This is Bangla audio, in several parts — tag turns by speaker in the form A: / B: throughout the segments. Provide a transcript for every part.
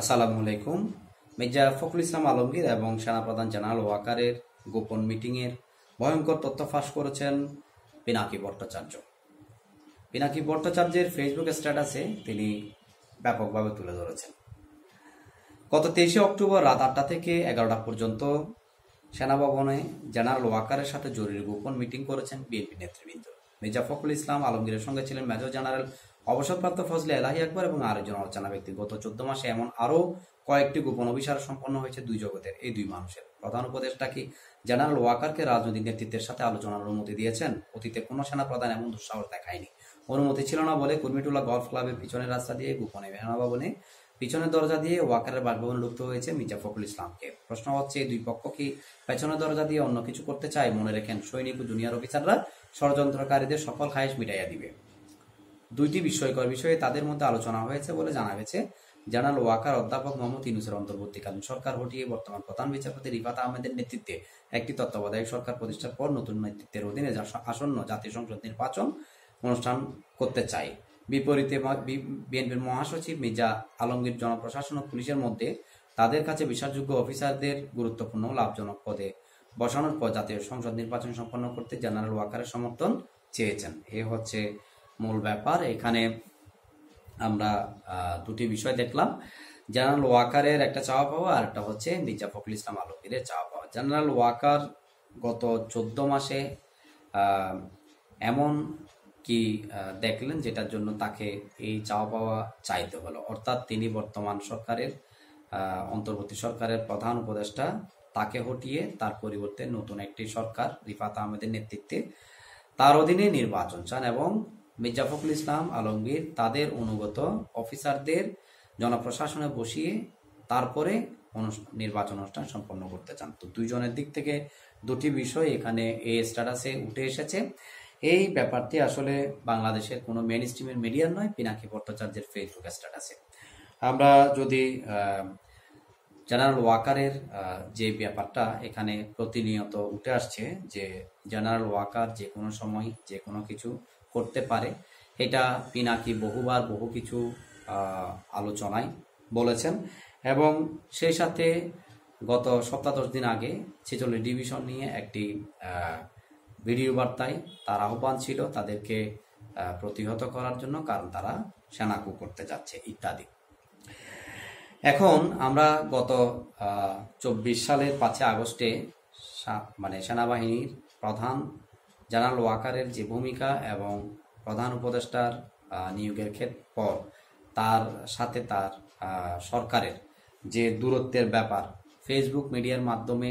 A: আসসালামু আলাইকুম। মির্জা ফখরুল ইসলাম আলমগীর এবং সেনাপ্রধান জেনারেল ওয়াকারের গোপন মিটিংয়ের ভয়ঙ্কর তথ্য ফাঁস করেছেন পিনাকি ভট্টাচার্য। পিনাকি ভট্টাচার্যের ফেসবুক স্ট্যাটাসে তিনি ব্যাপকভাবে তুলে ধরেছেন। গত 23শে অক্টোবর রাত 8টা থেকে 11টা পর্যন্ত সেনাভবনে জেনারেল ওয়াকারের সাথে জরুরি গোপন মিটিং করেছেন বিএনপি নেতৃবৃন্দ। মির্জা ফখরুল ইসলাম আলমগীরের সঙ্গে ছিলেন মেজর জেনারেল অবসরপ্রাপ্ত ফজলে এলাহি আকবর এবং আরেকজন অচেনা ব্যক্তি। গত 14 মাসে এমন আরও কয়েকটি গোপন অভিসার সম্পন্ন হয়েছে দুই জগতের এই দুই মানুষের। প্রধান উপদেষ্টা কি জেনারেল ওয়াকারকে রাজনৈতিক নেতৃত্বের সাথে আলোচনার অনুমতি দিয়েছেন? অতীতে কোনো সেনাপ্রধান এমন দুঃসাহস দেখায়নি। অনুমতি ছিল না বলে কুর্মিটোলা গলফ ক্লাবের পিছনের রাস্তা দিয়ে গোপনে সেনাভবনে পিছনের দরজা দিয়ে ওয়াকারের বাসভবনে ঢুকতে হয়েছে মির্জা ফখরুল ইসলামকে। প্রশ্ন হচ্ছে, এই দুই পক্ষ কি পেছনের দরজা দিয়ে অন্য কিছু করতে চায়? মনে রেখেন, সৈনিক ও জুনিয়র অফিসাররা ষড়যন্ত্রকারীদের সকল খায়েশ মিটাইয়া দিবে। দুইটি বিস্ময়কর বিষয়ে তাদের মধ্যে আলোচনা হয়েছে বলে জানা গেছে। জেনারেল ওয়াকার অধ্যাপক মোহাম্মদ ইউনূসের অন্তর্বর্তীকালীন সরকার হটিয়ে বর্তমান প্রধান বিচারপতি রিফাত আহমেদের নেতৃত্বে একটি তত্ত্বাবধায়ক সরকার প্রতিষ্ঠার পর নতুন নেতৃত্বের অধীনে আসন্ন জাতীয় সংসদ নির্বাচন অনুষ্ঠান করতে চায়। বিপরীতে বিএনপির মহাসচিব মির্জা আলমগীর জনপ্রশাসন ও পুলিশের মধ্যে তাদের কাছে বিশ্বাসযোগ্য অফিসারদের গুরুত্বপূর্ণ লাভজনক পদে বসানোর পর জাতীয় সংসদ নির্বাচন সম্পন্ন করতে জেনারেল ওয়াকারের সমর্থন চেয়েছেন। এ হচ্ছে মূল ব্যাপার। এখানে আমরা দুটি বিষয় দেখলাম, জেনারেল ওয়াকারের একটা চাওয়া পাওয়া আর একটা হচ্ছে মির্জা ফখরুল ইসলাম আলমগীরের চাওয়া পাওয়া। জেনারেল ওয়াকার গত 14 মাসে এমন কি দেখলেন যেটার জন্য তাকে এই চাওয়া পাওয়া চাইতে হলো, অর্থাৎ তিনি বর্তমান সরকারের অন্তর্বর্তী সরকারের প্রধান উপদেষ্টা, তাকে হটিয়ে তার পরিবর্তে নতুন একটি সরকার রিফাত আহমেদের নেতৃত্বে তার অধীনে নির্বাচন চান এবং মির্জা ফখরুল ইসলাম আলমগীর তাদের অনুগত অফিসারদের জনপ্রশাসনে বসিয়ে তারপরে নির্বাচন অনুষ্ঠান সম্পন্ন করতে চান। তো দুইজনের দিক থেকে দুটি বিষয় এখানে এই স্ট্যাটাসে উঠে এসেছে। এই ব্যাপারটি আসলে বাংলাদেশের কোনো মেইন স্ট্রিমের মিডিয়ার নয়, পিনাকি ভট্টাচার্যের ফেসবুক স্ট্যাটাসে। আমরা যদি জেনারেল ওয়াকারের যে ব্যাপারটা এখানে প্রতিনিয়ত উঠে আসছে, যে জেনারেল ওয়াকার যে কোনো সময় যে কোনো কিছু করতে পারে, এটা পিনাকি বহুবার বহু কিছু আলোচনায় বলেছেন এবং সেই সাথে গত সপ্তাহ 10 দিন আগে 46 ডিভিশন নিয়ে একটি ভিডিও বার্তায় তার আহ্বান ছিল তাদেরকে প্রতিহত করার জন্য, কারণ তারা সেনাকু করতে যাচ্ছে ইত্যাদি। এখন আমরা গত 24 সালের 5 আগস্টে মানে সেনাবাহিনীর প্রধান জেনারেল ওয়াকারের যে ভূমিকা এবং প্রধান উপদেষ্টার নিয়োগের পর তার সাথে তার সরকারের যে দূরত্বের ব্যাপার ফেসবুক মিডিয়ার মাধ্যমে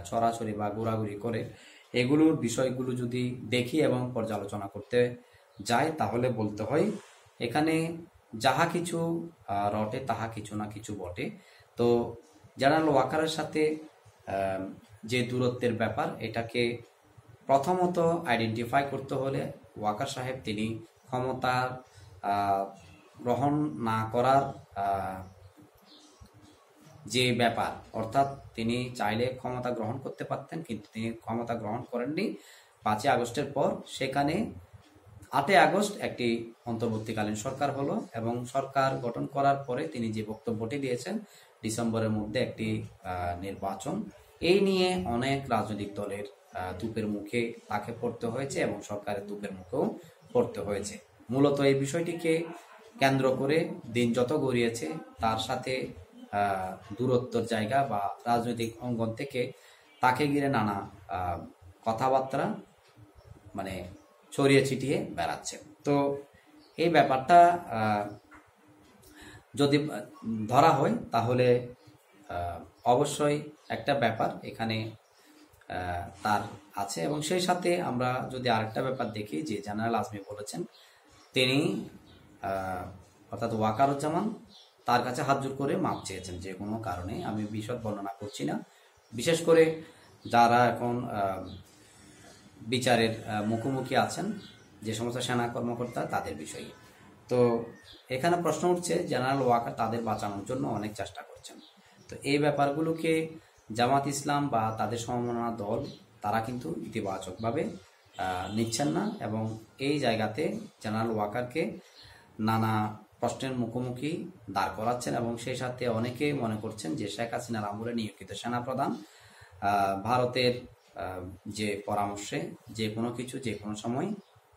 A: ছড়াছড়ি বা ঘোরাঘুরি করে, এগুলোর বিষয়গুলো যদি দেখি এবং পর্যালোচনা করতে যাই তাহলে বলতে হয় এখানে যাহা কিছু রটে তাহা কিছু না কিছু বটে। তো জেনারেল ওয়াকারের সাথে যে দূরত্বের ব্যাপার, এটাকে প্রথমত আইডেন্টিফাই করতে হলে ওয়াকার সাহেব তিনি ক্ষমতা গ্রহণ না করার যে ব্যাপার, অর্থাৎ তিনি চাইলে ক্ষমতা গ্রহণ করতে পারতেন কিন্তু তিনি ক্ষমতা গ্রহণ করেননি 5 আগস্টের পর। সেখানে 8 আগস্ট একটি অন্তর্বর্তীকালীন সরকার হলো এবং সরকার গঠন করার পরে তিনি যে বক্তব্যটি দিয়েছেন ডিসেম্বরের মধ্যে একটি নির্বাচন, এই নিয়ে অনেক রাজনৈতিক দলের তুপের মুখে তাকে পড়তে হয়েছে এবং সরকারের তুপের মুখেও পড়তে হয়েছে। মূলত এই বিষয়টিকে কেন্দ্র করে দিন যত গড়িয়েছে তার সাথে দূরত্বর জায়গা বা রাজনৈতিক অঙ্গন থেকে তাকে ঘিরে নানা কথাবার্তা মানে ছড়িয়ে ছিটিয়ে বেড়াচ্ছে। তো এই ব্যাপারটা যদি ধরা হয় তাহলে অবশ্যই একটা ব্যাপার এখানে তার আছে এবং সেই সাথে আমরা যদি আরেকটা ব্যাপার দেখি যে জেনারেল আজমি বলেছেন তিনি অর্থাৎ ওয়াকারুজ্জামান তার কাছে হাত জোর করে মাপ চেয়েছেন যে কোনো কারণে। আমি বিশদ বর্ণনা করছি না, বিশেষ করে যারা এখন বিচারের মুখোমুখি আছেন যে সমস্ত সেনা কর্মকর্তা তাদের বিষয়ে। তো এখানে প্রশ্ন উঠছে জেনারেল ওয়াকার তাদের বাঁচানোর জন্য অনেক চেষ্টা করছেন। তো এই ব্যাপারগুলোকে জামাত ইসলাম বা তাদের সমমনা দল তারা কিন্তু ইতিবাচকভাবে নিচ্ছেন না এবং এই জায়গাতে জেনারেল ওয়াকারকে নানা প্রশ্নের মুখোমুখি দাঁড় করাচ্ছেন এবং সেই সাথে অনেকেই মনে করছেন যে শেখ হাসিনার আমলে নিয়োজিত সেনাপ্রধান ভারতের যে পরামর্শে যে কোনো কিছু যে কোনো সময়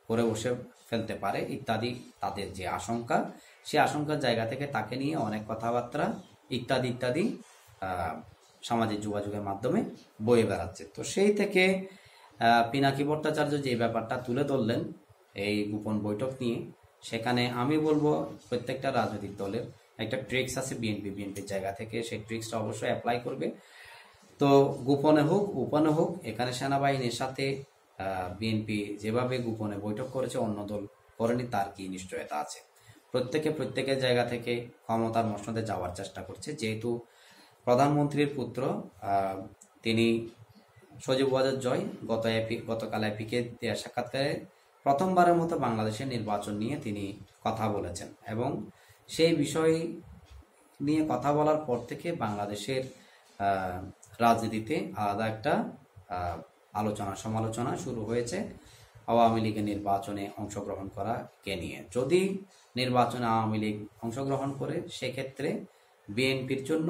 A: করে বসে ফেলতে পারে ইত্যাদি তাদের যে আশঙ্কা, সেই আশঙ্কার জায়গা থেকে তাকে নিয়ে অনেক কথাবার্তা ইত্যাদি ইত্যাদি সামাজিক যোগাযোগের মাধ্যমে বয়ে বেড়াচ্ছে। তো সেই থেকে পিনাকি ভট্টাচার্য যে ব্যাপারটা তুলে ধরলেন এই গোপন বৈঠক নিয়ে, সেখানে আমি বলবো প্রত্যেকটা রাজনৈতিক দলের একটা ট্রিক্স আছে, বিএনপির জায়গা থেকে সেই ট্রিক্সটা অবশ্যই অ্যাপ্লাই করবে। তো গোপনে হোক গোপনে হোক, এখানে সেনাবাহিনীর সাথে বিএনপি যেভাবে গোপনে বৈঠক করেছে অন্য দল করেনি তার কি নিশ্চয়তা আছে। প্রত্যেকের জায়গা থেকে ক্ষমতার মসনদে যাওয়ার চেষ্টা করছে। যেহেতু প্রধানমন্ত্রীর পুত্র, তিনি সজীব ওয়াজেদ জয় গতকাল এপিকে দেওয়া সাক্ষাৎকারে প্রথমবারের মতো বাংলাদেশের নির্বাচন নিয়ে তিনি কথা বলেছেন এবং সেই বিষয় নিয়ে কথা বলার পর থেকে বাংলাদেশের রাজনীতিতে আলাদা একটা আলোচনা সমালোচনা শুরু হয়েছে আওয়ামী লীগের নির্বাচনে অংশগ্রহণ করাকে নিয়ে। যদি নির্বাচনে আওয়ামী লীগ অংশগ্রহণ করে সেক্ষেত্রে বিএনপির জন্য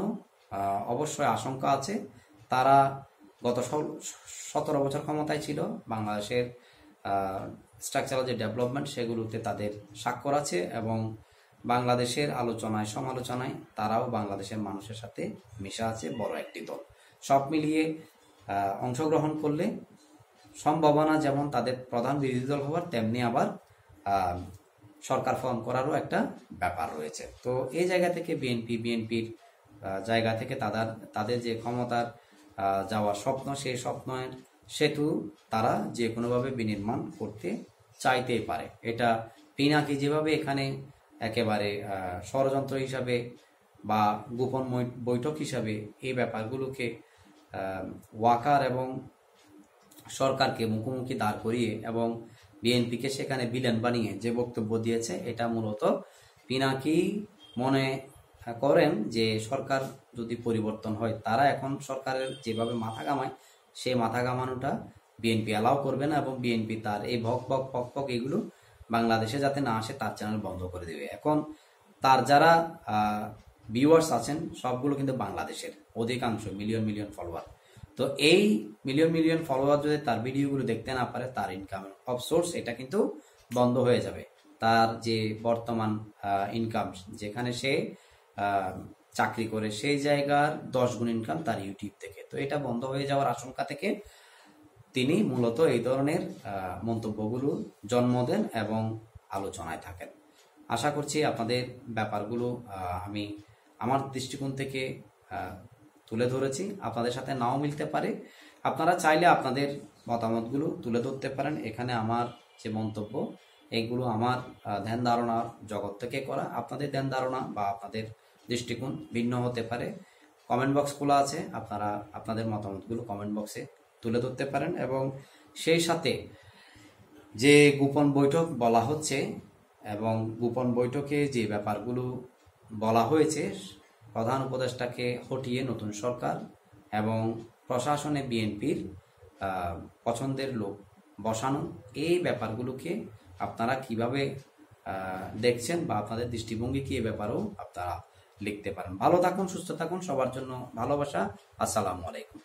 A: অবশ্যই আশঙ্কা আছে। তারা গত 17 বছর ক্ষমতায় ছিল, বাংলাদেশের স্ট্রাকচারাল যে ডেভেলপমেন্ট সেগুলোতে তাদের স্বাক্ষর আছে এবং বাংলাদেশের আলোচনায় সমালোচনায় তারাও বাংলাদেশের মানুষের সাথে মিশা আছে, বড় একটি দল। সব মিলিয়ে অংশগ্রহণ করলে সম্ভাবনা যেমন তাদের প্রধান বিরোধী দল হওয়ার, তেমনি আবার সরকার ফর্ম করারও একটা ব্যাপার রয়েছে। তো এই জায়গা থেকে বিএনপির জায়গা থেকে তাদের যে ক্ষমতার যাওয়ার স্বপ্ন, সেই স্বপ্নের সেতু তারা যে কোনোভাবে বিনির্মাণ করতে চাইতেই পারে। এটা পিনাকি যেভাবে এখানে একেবারে ষড়যন্ত্র হিসাবে বা গোপন বৈঠক হিসাবে এই ব্যাপারগুলোকে ওয়াকার এবং সরকারকে মুখোমুখি দাঁড় করিয়ে এবং বিএনপিকে সেখানে ভিলেন বানিয়ে যে বক্তব্য দিয়েছে, এটা মূলত পিনাকি মনে করেন যে সরকার যদি পরিবর্তন হয়, তারা এখন সরকারের যেভাবে মাথা ঘামায় সেই মাথা ঘামানোটা বিএনপি অ্যালাউ করবে না এবং বিএনপি তার এই ভক এগুলো বাংলাদেশে যাতে না আসে তার চ্যানেল বন্ধ করে দেবে। এখন তার যারা ভিউয়ার্স আছেন সবগুলো কিন্তু বাংলাদেশের, অধিকাংশ মিলিয়ন ফলোয়ার। তো এই মিলিয়ন ফলোয়ার যদি তার ভিডিওগুলো দেখতে না পারে, তার ইনকাম অফ সোর্স এটা কিন্তু বন্ধ হয়ে যাবে। তার যে বর্তমান ইনকাম, যেখানে সে চাকরি করে সেই জায়গার 10 গুণ ইনকাম তার ইউটিউব থেকে, তো এটা বন্ধ হয়ে যাওয়ার আশঙ্কা থেকে তিনি মূলত এই ধরনের মন্তব্যগুলো জন্ম দেন এবং আলোচনায় থাকেন। আশা করছি আপনাদের ব্যাপারগুলো আমি আমার দৃষ্টিকোণ থেকে তুলে ধরেছি। আপনাদের সাথে নাও মিলতে পারে, আপনারা চাইলে আপনাদের মতামতগুলো তুলে ধরতে পারেন। এখানে আমার যে মন্তব্য এইগুলো আমার ধ্যান ধারণার জগৎ থেকে করা, আপনাদের ধ্যান ধারণা বা আপনাদের দৃষ্টিকোণ ভিন্ন হতে পারে। কমেন্ট বক্স খোলা আছে, আপনারা আপনাদের মতামতগুলো কমেন্ট বক্সে তুলে ধরতে পারেন। এবং সেই সাথে যে গোপন বৈঠক বলা হচ্ছে এবং গোপন বৈঠকে যে ব্যাপারগুলো বলা হয়েছে, প্রধান উপদেষ্টাকে হটিয়ে নতুন সরকার এবং প্রশাসনে বিএনপির পছন্দের লোক বসানো, এই ব্যাপারগুলোকে আপনারা কিভাবে দেখছেন বা আপনাদের দৃষ্টিভঙ্গি কি, এ ব্যাপারেও আপনারা লিখতে পারেন। ভালো থাকুন, সুস্থ থাকুন, সবার জন্য ভালোবাসা। আসসালামু আলাইকুম।